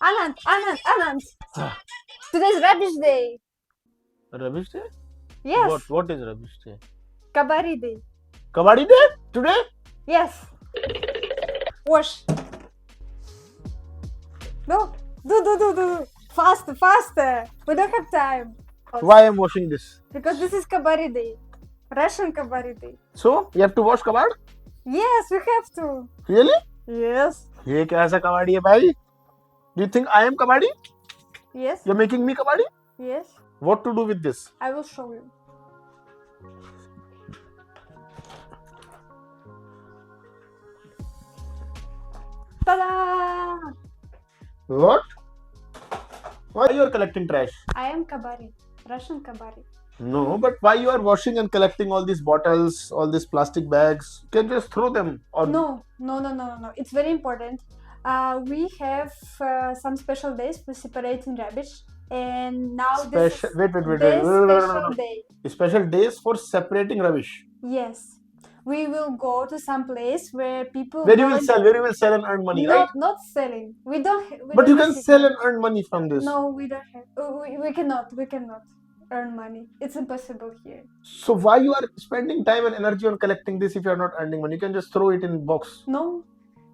Anand. Today's rubbish day. Rubbish day? Yes. What is rubbish day? Kabari day. Kabaddi day today? Yes. Wash. No. Do. Faster. We don't have time. Why I'm washing this? Because this is Kabari day. Russian Kabari day. So you have to wash kabad? Yes, we have to. Really? Yes. ये कैसा कबाड़ी है भाई? Do you think I am kabadi? Yes. You're making me kabadi? Yes. What to do with this? I will show you. Ta-da! What? Why you are collecting trash? I am Kabari. Russian Kabari. No, but why you are washing and collecting all these bottles, all these plastic bags? You can just throw them. Or No. It's very important. We have some special days for separating rubbish, and now this is Wait. the special day. Special days for separating rubbish. Yes, we will go to some place where people. Where you will sell and earn money, right? Not selling. We don't. But you can sell and earn money from this. No, we don't have. We cannot earn money. It's impossible here. So why you are spending time and energy on collecting this if you are not earning money? You can just throw it in box. No.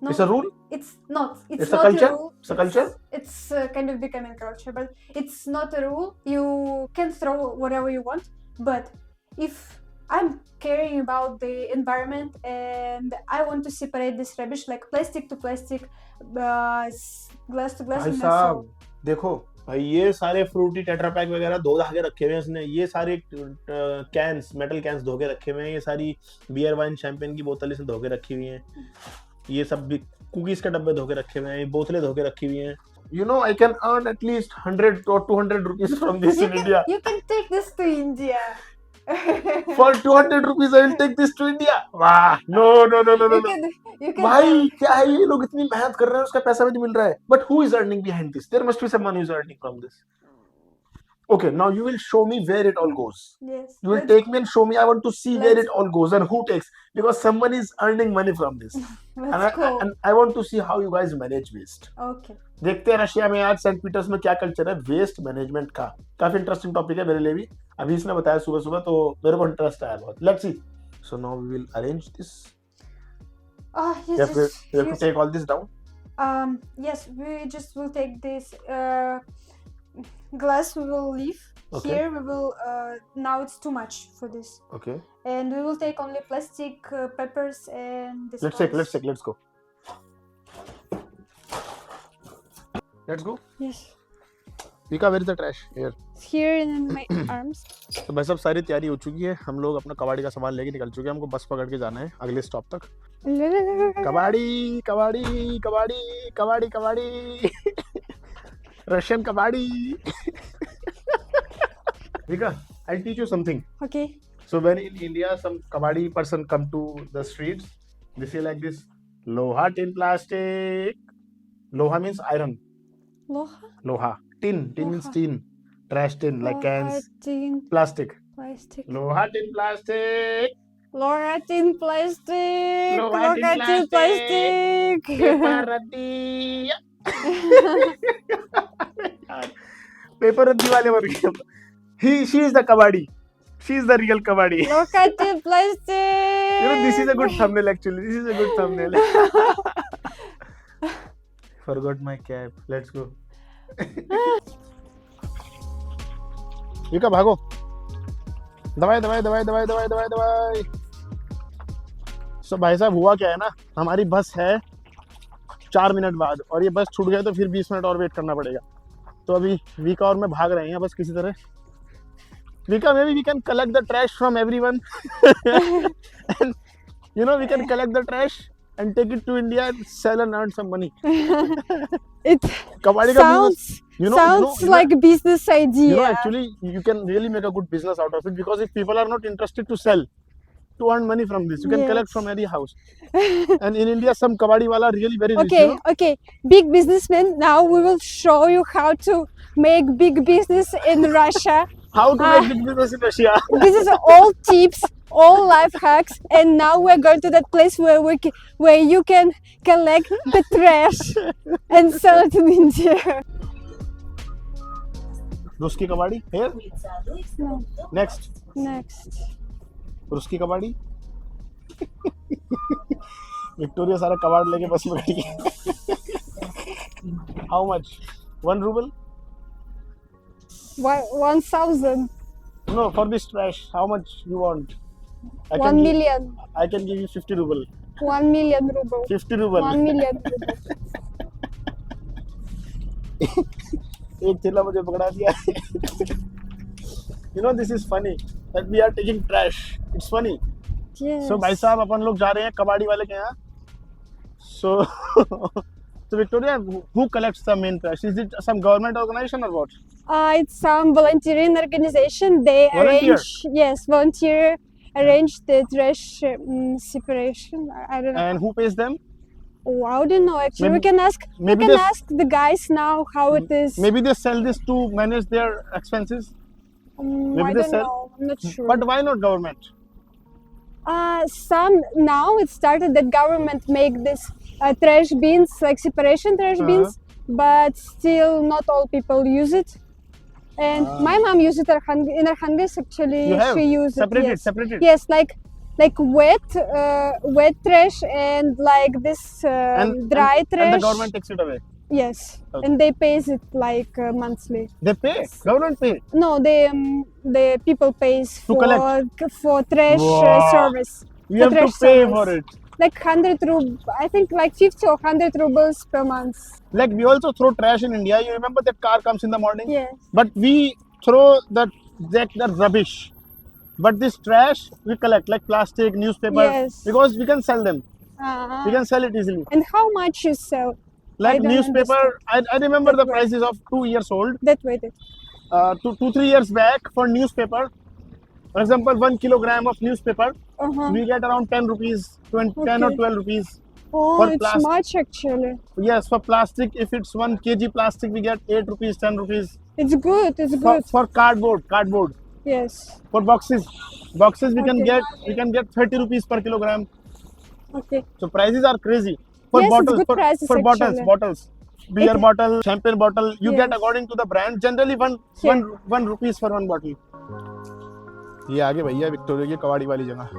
It's a rule? It's not. It's a not culture? a rule. It's a culture? It's kind of becoming culture, but it's not a rule. You can throw whatever you want, but if I'm caring about the environment and I want to separate this rubbish like plastic to plastic, glass to glass, भाई and साहब देखो भाई ये सारे Frooti tetra pack वगैरह धो धा के रखे हुए हैं इसने, ये सारे कैंस मेटल कैंस धो के रखे हुए हैं, ये सारी बियर वाइन शैंपेन की बोतल इसने धो के रखी हुई हैं, ये सब भी कुकीज के डब्बे धो के रखे हुए हैं, ये बोतलें धो के रखी हुई हैं. You know, I can earn at least 100 or 200 rupees from this in India. You can take this to India. For 200 rupees, I will take this to India. Wow. No. You can भाई क्या है ये लोग इतनी मेहनत कर रहे हैं उसका पैसा भी नहीं मिल रहा है. But who is earning behind this? There must be someone who is earning from this. Okay, now you will show me where it all goes. Yes. You will take me and show me. I want to see where it all goes and who takes, because someone is earning money from this. And I want to see how you guys manage waste. Okay. देखते हैं Russia में आज Saint Peters में क्या culture है waste management का. काफी interesting topic है मेरे लिए भी. अभी इसने बताया सुबह तो मेरे को इंटरेस्ट आया बहुत. Let's see. So now we will arrange this. Yes. You have to take all this down. Yes, we just will take this glass. We will leave here. We will now it's too much for this. Okay. And we will take only plastic, peppers, and this. Let's take. Let's go. Let's go. Yes. Vika, where is the trash? Here. It's here in my arms. तो भाई सब सारी तैयारी हो चुकी है. हम लोग अपना कबाड़ी का सामान लेके निकल चुके हैं. हमको बस पकड़ के जाना है अगले स्टॉप तक. कबाड़ी रशियन कबाड़ी. Vika, I'll teach you something. Okay. So when in India some kabadi person come to the streets, they say like this: Loha tin plastic. Loha means iron. Loha. Tin means tin. Trash tin like cans. Tin. Plastic. Loha tin plastic. Loha tin plastic. Loha tin plastic. Paper raddi. Paper raddi wale bन गए. She is the kabadi. She is the real kabadi. Loha tin plastic. You know, this is a good thumbnail actually. This is a good thumbnail. Forgot my cap. Let's go. Vika, भागो. दवाई. So भाई साहब हुआ क्या है ना, हमारी बस है 4 मिनट बाद और ये बस छूट गया तो फिर 20 मिनट और वेट करना पड़ेगा. तो अभी वीका और मैं भाग रहे हैं बस किसी तरह. Vika, maybe we can collect the trash from everyone. And you know, we can collect the trash and take it to India and sell and earn some money. It sounds like a business idea. You know, actually, you can really make a good business out of it, because if people are not interested to sell, to earn money from this, you can collect from any house. And in India, some kabadi wala really very rich. Okay. Big businessman. Now we will show you how to make big business in Russia. How to make big business in Russia. This is all tips all life hacks, and now we're going to that place where you can collect the trash and sell it in India. रुस्की कबाड़ी here No. next Next. रुस्की कबाड़ी Victoria सारा कबाड़ लेके बस में बैठी है how much 1 ruble 1,000. no for this trash how much you want 1 million. I can give you 50 ruble 1 million ruble. 50 ruble 1 million ruble. एक थैला मुझे पकड़ा दिया you know this is funny that we are taking trash it's funny Yes. so भाई साहब अपन लोग जा रहे हैं कबाड़ी वाले के यहाँ so so Victoria who collects the main trash is it some government organization or what It's some volunteering organization. They Volunteer? volunteer arrange the trash separation. I don't know. and who pays them Oh, I don't know actually. Maybe- we can ask. We maybe can this- ask the guys now how it is. maybe they sell this to manage their expenses maybe I they don't sell- know. I'm not sure. but why not government Some now it started that government make this trash bins like separation trash Uh-huh. bins, but still not all people use it. And my mom used it in Arkhangelsk actually. you have She used separated it. Yes. separated Yes, like wet trash and like this dry trash. and the government takes it away Yes, Okay. and they pays it like monthly. they pay government pay No, the people pays To collect. for trash Wow. service. you The have to trash pay service. for it Like 100 I think like 50 or 100 rubles per month. like we also throw trash in India you remember that car comes in the morning Yes. but we throw that rubbish but this trash we collect like plastic newspaper Yes. because we can sell them Uh, we can sell it easily and how much you sell? like don't newspaper I remember the That way. prices of 2 years old That way. 2-3 years back for newspaper for example 1 kilogram of newspaper Uh-huh. we get around 10 rupees 10 or Okay. 12 rupees Oh, for it's plastic. much actually. yes for plastic if it's 1 kg plastic we get 8 rupees 10 rupees It's good. It's for, good. for cardboard Yes. for boxes we can Okay. get 30 rupees per kilogram Okay. so prices are crazy for Yes, it's bottles good prices for actually. bottles beer It- bottle champagne bottle you get Yes. according to the brand generally Here. one rupees for one bottle ये आगे भैया Victoria की कबाड़ी वाली जगह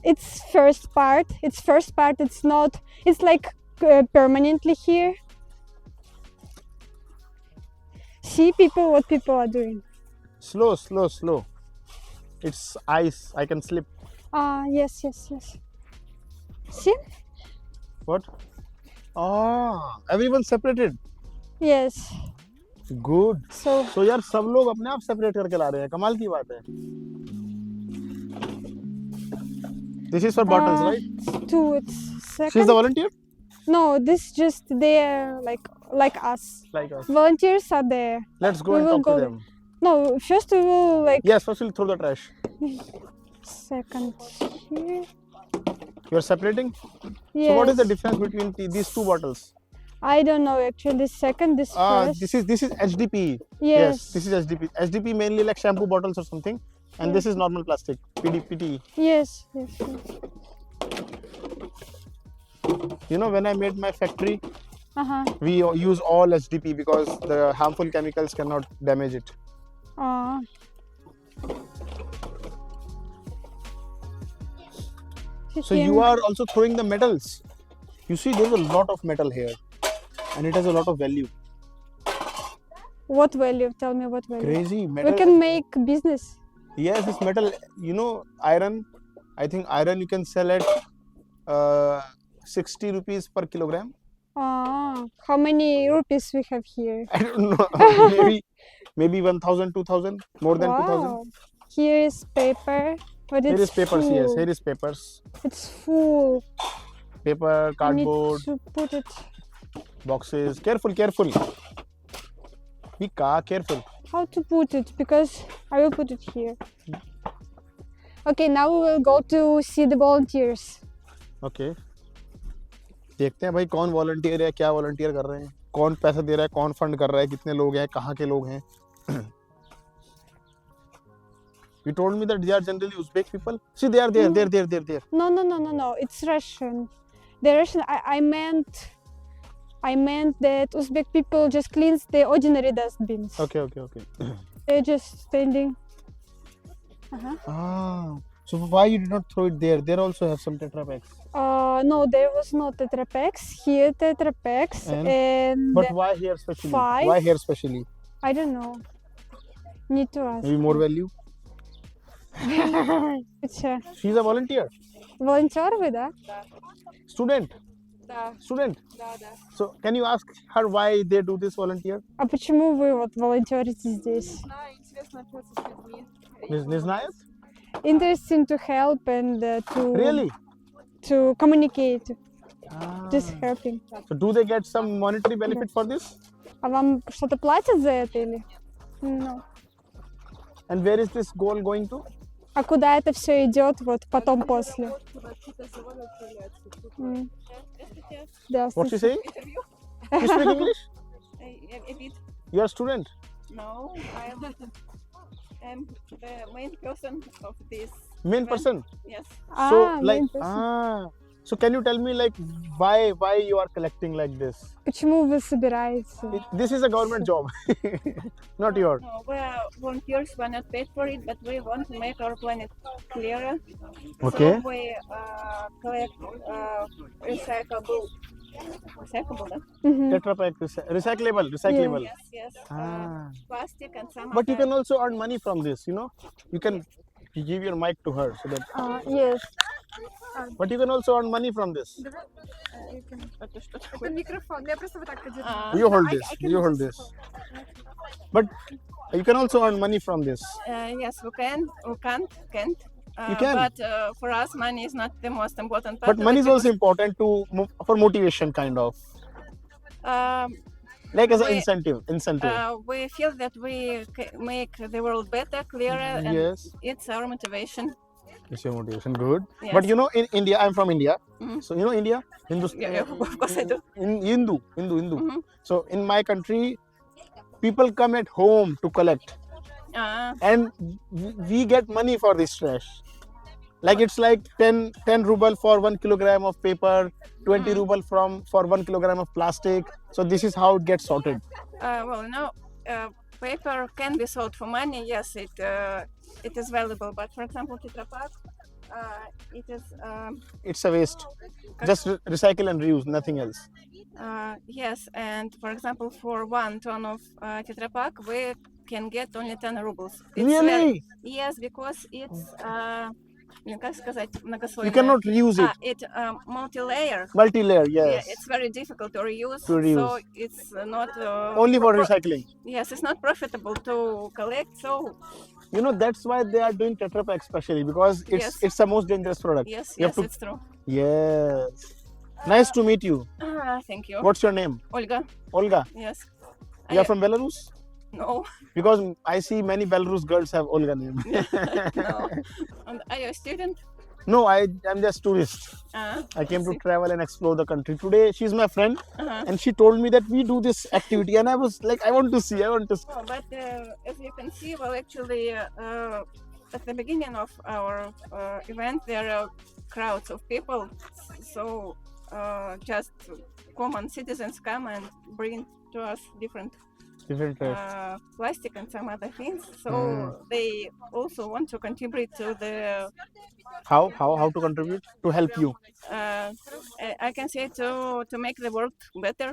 It's first part. It's not. It's like permanently here. See what people are doing. slow it's ice I can slip Yes. See? what everyone separated Yes. good So तो यार सब लोग अपने आप सेपरेट करके ला रहे हैं कमाल की बात है this is for bottles right two. It's second. she's the volunteer No, this just they're like us. like us Volunteers are there. let's go We and will talk to go them No, first we will like yes first we'll throw the trash second here. you're separating Yes. so what is the difference between these two bottles I don't know actually. This second, this first. this is HDP Yes. this is HDP mainly like shampoo bottles or something and this is normal plastic PDPT Yes. you know when I made my factory Uh-huh. we use all HDP because the harmful chemicals cannot damage it so you are also throwing the metals you see there's a lot of metal here and it has a lot of value What value? Tell me what value. crazy metal We can make business. yes this metal you know iron I think iron you can sell at 60 rupees per kilogram How many rupees we have here? I don't know maybe 1000 2000 more than 2000 Wow. Here is paper, but here it's is papers full. yes here is papers It's full. paper cardboard I need to put it. boxes careful be careful How to put it? Because I will put it here. Okay, now we will go to see the volunteers. Okay देखते हैं भाई कौन volunteer है क्या volunteer कर रहे हैं कौन पैसा दे रहा है, कौन फंड कर रहा है, कितने लोग हैं, कहाँ के लोग हैं. You told me that they are generally Uzbek people. See, they are there, there. No. It's Russian. The Russian. I meant that Uzbek people just cleans the ordinary dustbins. Okay. They're just standing. Uh-huh. Ah, so why you did not throw it there? There also have some Tetra Paks. No, there was no Tetra Paks. Here Tetra Paks and But why here specially? 5. Why here specially? I don't know. Need to ask. Maybe more value. अच्छा. She's a volunteer. Волонтер вы, да? Student. Да. Student. Да. So can you ask her why they do this volunteer? А почему вы вот волонтерите здесь? Интересно общаться с людьми. Не знает? Interesting to help and Really? to communicate. Ah. Just helping. So do they get some monetary benefit for this? А вам что-то платят за это или? No. And where is this goal going to? А куда это все идет вот потом после? Да. What's she saying? You speak English? A bit. You are a student. No, I'm the main person of this. Main event. person. Yes. So like main person. So can you tell me like why you are collecting like this? Почему вы собираете? This is a government job, not yours. No, we are volunteers. We're not paid for it, but we want to make our planet clearer. Okay. So we collect recyclable, да? Tetra Pak, recyclable. Yes. Ah. Plastic and some. But you other- can also earn money from this, you know. You can give your mic to her so that. Yes. But you can also earn money from this. Это что-то Это микрофон. Я просто вот так подержу. You hold this. You hold this. But you can also earn money from this. Yes, we can. We can't. You can. But for us, money is not the most important part. But of money is it also important for motivation, kind of, because, like as an We- incentive. we feel that we make the world better, clearer, and Yes. it's our motivation. It's your motivation. Good. Yes. But you know, in India, I'm from India. Mhm. So you know India, Hindustan. Yeah, of course I do. In Hindu. Mhm. So in my country, people come at home to collect, and we get money for this trash. Like it's like 10 ruble for 1 kilogram of paper, 20 ruble for 1 kilogram of plastic. So this is how it gets sorted. Paper can be sold for money. Yes, it is valuable. But for example, Tetra Pak, it is It's a waste. Just recycle and reuse, nothing else. yes. And for example, for 1 ton of Tetra Pak, we can get only 10 rubles. Really? Yes, because it's как сказать, You многослойное. cannot reuse it. It's multi-layer. Multi-layer, Yeah, yes. it's very difficult to reuse. To reuse. So it's not Only for recycling. Yes, it's not profitable to collect. So You know, that's why they are doing Tetra Pak especially, because Yes. it's the most dangerous product. yes, You have to- it's true. Yes. Nice to meet you. Thank you. What's your name? Olga. Olga. Yes. You are from Belarus? No. Because I see many Belarus girls have Olga name. No. And are you a student? No, I'm just tourist. I came to see. travel and explore the country. Today she's my friend, Uh-huh. and she told me that we do this activity, and I was like, I want to see. Oh, but as you can see, well, actually, at the beginning of our event, there are crowds of people. So just common citizens come and bring to us different Different. plastic and some other things. So Mm. they also want to contribute to the. How to contribute to help you? I can say to make the world better,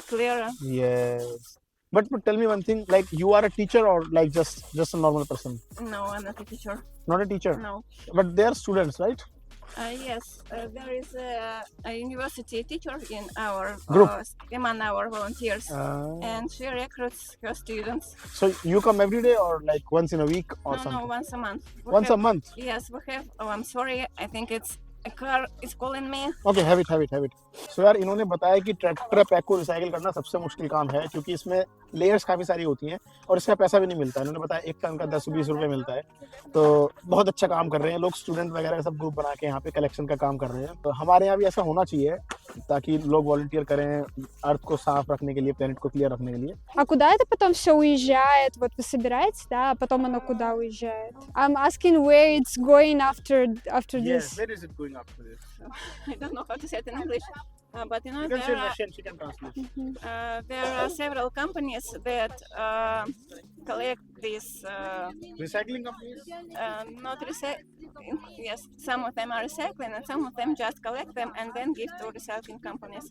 clearer. Yes. But tell me one thing, like you are a teacher or like just a normal person? No, I'm not a teacher. Not a teacher. No. But they are students, right? Yes, there is a university teacher in our Group. among our volunteers, Uh, and she recruits her students. so you come every day or like once in a week or No, something? once a month. We Once a have- month. Yes, we have. Oh, I'm sorry. I think it's a car is calling me. Okay have it so यार इन्होंने बताया कि tractor pack को recycle करना सबसे मुश्किल काम है क्योंकि इसमें लेयर्स काफ़ी सारी होती हैं और इसका पैसा भी नहीं मिलता है। उन्होंने बताया एक टन का 10-20 रुपये मिलता है, तो बहुत अच्छा काम कर रहे हैं लोग। स्टूडेंट वगैरह सब ग्रुप बना के यहाँ पे कलेक्शन का काम कर रहे हैं। तो हमारे यहाँ भी ऐसा होना चाहिए ताकि लोग वॉलंटियर करें अर्थ को साफ रखने के लिए, प्लेनेट को क्लियर रखने के लिए। А куда это потом все уезжает? Вот вы собираете, да? А потом оно куда уезжает? I'm asking where it's going after this. where is it going after this? I don't know how to say it in English, but you know You can say in there are, Russian, she can translate. there are several companies that collect these Recycling companies? not yes, some of them are recycling and some of them just collect them and then give to recycling companies.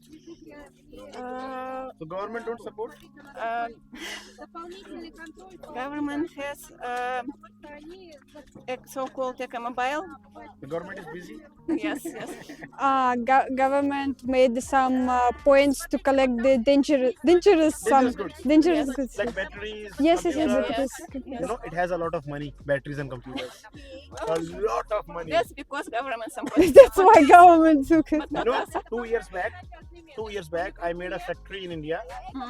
So government don't support? Government has a so-called eco-mobile. The government is busy? Yes, yes. Government made some points to collect the dangerous Dangerous goods. dangerous Yes. goods. Like batteries, Yes, computers. yes. You know, it has a lot of money, batteries and computers. A lot of money. That's because government supports. That's why government took it. But You not know, us. 2 years back, I made a factory in India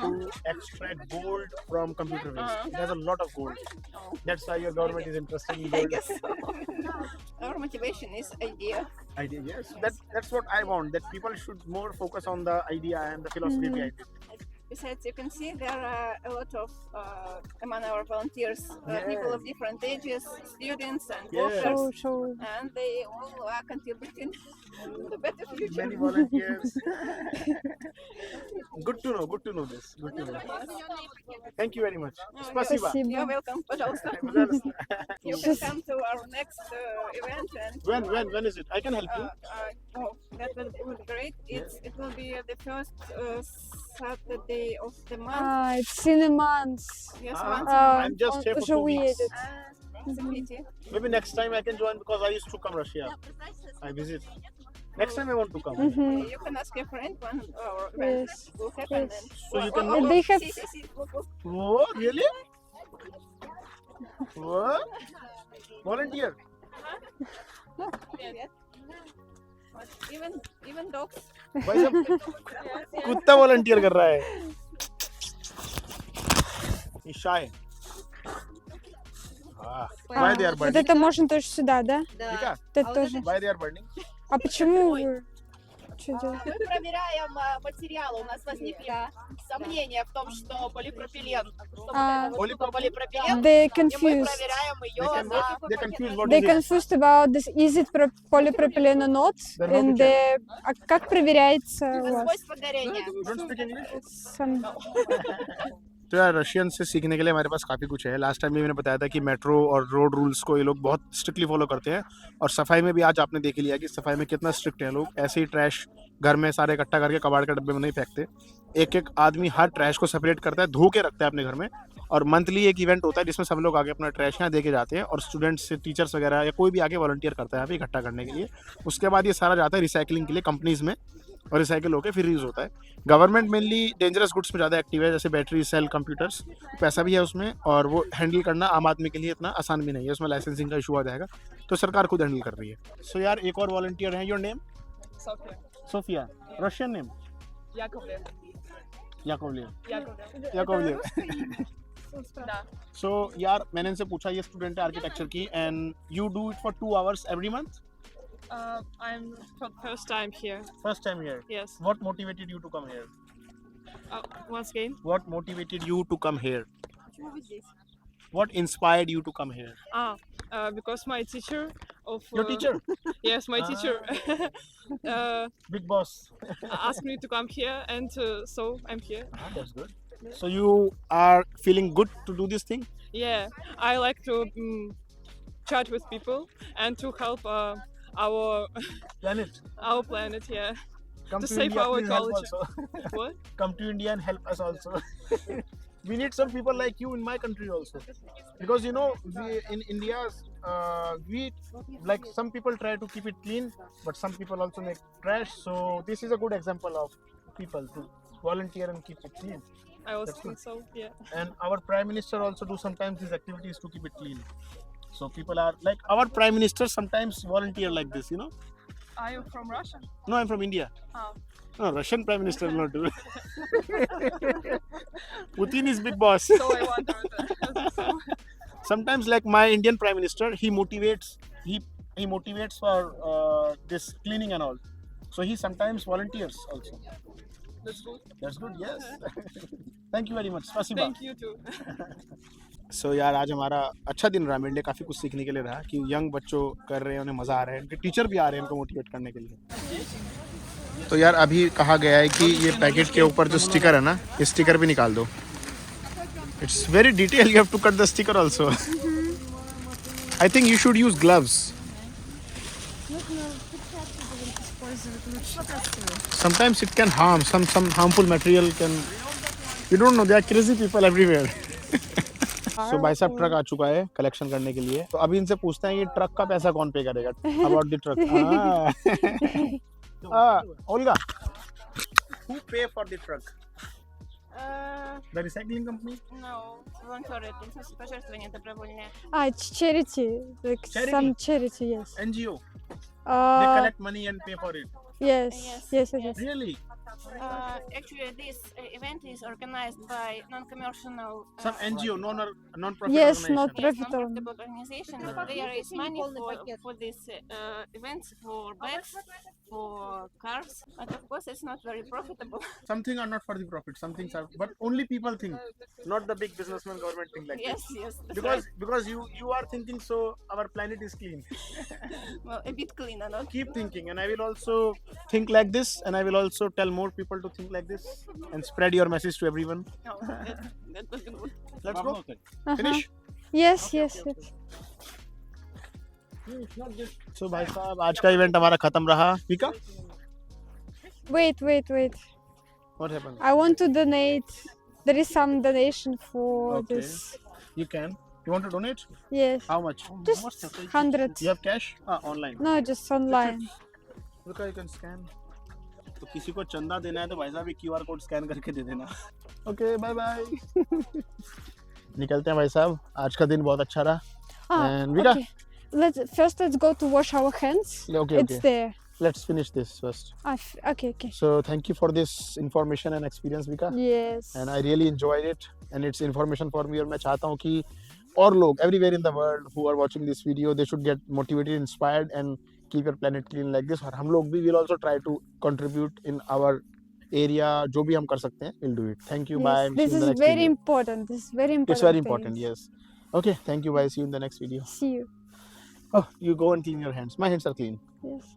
to extract gold from computer waste. It has a lot of gold. No. That's why your government is interested in I gold. guess so. Our motivation is idea. Idea, yes. That's what I want. That people should more focus on the idea and the philosophy behind it. Besides, you can see there are a lot of among our volunteers, people of different ages, students and Yeah. workers, Show. and they all are contributing to the better future. Many volunteers. Good to know this. Good to know. Thank you very much. Spasiba. You're Спасибо. welcome, пожалуйста. Пожалуйста. You can come to our next event and When is it? I can help you. that will be great. It will be the first Saturday of the month. It's in a month. Yes, Ah. once I'm just here for уже 2 weeks. уедет. it's a pity. Maybe next time I can join because I used to come Russia. I visit. Next time I want to come. You can ask your friend when our event Yes. will happen. Yes. And, So you can- They have- see, look, look. Whoa, really? What? Volunteer? Yeah. But even dogs. भाई साहब कुत्ता volunteer कर रहा है Shy. Why they are Вот burning? это можно тоже сюда, да? Вика, Вот это тоже. why they are burning? А почему вы... Что делать? Мы проверяем материалы. У нас возникли сомнения в том, что полипропилен, полипропилен, They и мы confused. проверяем They ее на confuse what They is it? confused about this. Is it polypropylene or not? They're not And а как проверяется у вас? свойства горения. Don't speak English? Сам- तो यार Russian से सीखने के लिए हमारे पास काफ़ी कुछ है। लास्ट टाइम भी मैंने बताया था कि मेट्रो और रोड रूल्स को ये लोग बहुत स्ट्रिक्टली फॉलो करते हैं और सफाई में भी आज आपने देख लिया कि सफाई में कितना स्ट्रिक्ट है लोग। ऐसे ही ट्रैश घर में सारे इकट्ठा करके कबाड़ के डब्बे में नहीं फेंकते। एक एक आदमी हर ट्रैश को सेपरेट करता है, धो के रखता है अपने घर में। और मंथली एक इवेंट होता है जिसमें सब लोग आगे अपना ट्रैश यहाँ दे के जाते हैं और स्टूडेंट्स से टीचर्स वगैरह या कोई भी आगे वॉलंटियर करता है यहाँ पे इकट्ठा करने के लिए। उसके बाद ये सारा जाता है रिसाइकलिंग के लिए कंपनीज में और रिसाइकिल होकर फिर यूज़ होता है। गवर्नमेंट मेनली डेंजरस गुड्स में ज़्यादा एक्टिव है, जैसे बैटरी सेल कंप्यूटर्स। पैसा भी है उसमें और वो हैंडल करना आम आदमी के लिए इतना आसान भी नहीं है, उसमें लाइसेंसिंग का इशू आ जाएगा, तो सरकार खुद हैंडल कर रही है। सो यार एक और वॉलंटियर है, your name? Sophia. Russian name? Yakovlev. So यार मैंने इनसे पूछा, ये स्टूडेंट है आर्किटेक्चर की, and you do it for 2 hours every month? I'm for the first time here. First time here. Yes. What motivated you to come here? Once again. What motivated you to come here? What inspired you to come here? Because my teacher of Your teacher? yes, my teacher Big boss. asked me to come here, and so I'm here. That's good. So you are feeling good to do this thing? Yeah, I like to chat with people and to help our Planet. planet. Yeah. Come To to save India, our please help ecology. also. What? Come to India and help us also. We need some people like you in my country also, because you know we in India we like some people try to keep it clean, but some people also make trash. So this is a good example of people to volunteer and keep it clean. I also That's think so. Yeah. And our prime minister also do sometimes these activities to keep it clean. So people are like our prime minister sometimes volunteer like this, you know. Are you from Russia? No, I'm from India. Oh. No, Russian Prime Minister will not do it. Putin is big boss. So I wondered. Sometimes, like my Indian Prime Minister, he motivates for this cleaning and all. So he sometimes volunteers also. That's good. That's good. Yes. Thank you very much. Spasiba. Thank you too. सो यार आज हमारा अच्छा दिन रहा, मेरे लिए काफ़ी कुछ सीखने के लिए रहा कि यंग बच्चों कर रहे हैं, उन्हें मज़ा आ रहा है, उनके टीचर भी आ रहे हैं उनको मोटिवेट करने के लिए। तो यार अभी कहा गया है कि ये पैकेट के ऊपर जो स्टिकर है ना, ये स्टिकर भी निकाल दो। It's very detail, you have to cut the sticker also. I think you should use gloves. Sometimes it can harm, some harmful material can, you don't know, there are crazy people everywhere. So भाई साहब truck आ चुका है collection करने के लिए, तो अभी इनसे पूछते हैं ये ट्रक का पैसा कौन पे करेगा। About the truck. Olga, who pay for the truck? The recycling company? No, volunteer, пожертвование добровольное. Charity, like Charity? some charity, yes. NGO. They Uh, collect money and pay for it. yes, Yes, yes, yes, yes. yes. Really? Actually, this event is organized by non-commercial. Some NGO, non-profit Yes, organization. not Yes, profit. non-profitable organization, but they raise money for these events, for bags, for cars. But of course, it's not very profitable. Some things are not for the profit, some things are, but only people think, not the big businessman government think like Yes, this. yes. That's Because you are thinking so our planet is clean. right. Well, a bit cleaner, not Keep thinking, and I will also think like this, and I will also tell more people to think like this and spread your message to everyone. no. That doesn't work. Let's go. Uh-huh. Finish. Yes, yes, yes. So भाई साहब आज का event हमारा खत्म रहा। Vika, Wait. what happened? I want to donate. There is some donation for Okay. this. You can. You want to donate? Yes, How much? just 100. You have cash? Online. No, just online. Look, you can scan. तो किसी को चंदा देना है तो भाई साहब QR code scan करके दे देना। Okay bye bye. निकलते हैं भाई साहब, आज का दिन बहुत अच्छा रहा। And Vika? Okay. Let's go to wash our hands. Okay, It's there. Let's finish this first. Okay. So thank you for this information and experience, Vika. Yes. And I really enjoyed it, and it's information for me. और मैं चाहता हूँ कि और लोग everywhere in the world who are watching this video, they should get motivated, inspired, and keep your planet clean like this. और हम लोग भी will also try to contribute in our area. जो भी हम कर सकते हैं, we'll do it. Thank you. Yes. Bye. This See you in is the next very video. important. This is very important. It's very thing. important. Yes. Okay. Thank you. Bye. See you in the next video. See you. Oh, you go and clean your hands. My hands are clean. Yes.